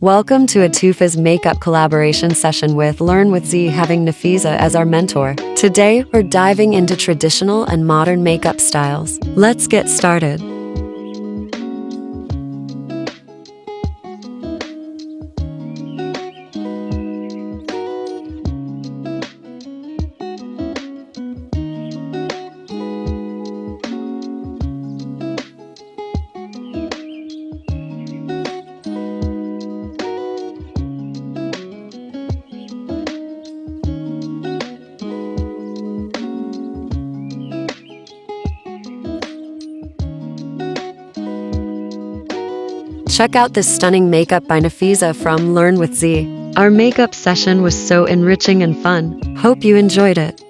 Welcome to a Tufa's makeup collaboration session with Learn with Z, having Nafisa as our mentor. Today, we're diving into traditional and modern makeup styles. Let's get started. Check out this stunning makeup by Nafisa from Learn with Z. Our makeup session was so enriching and fun. Hope you enjoyed it.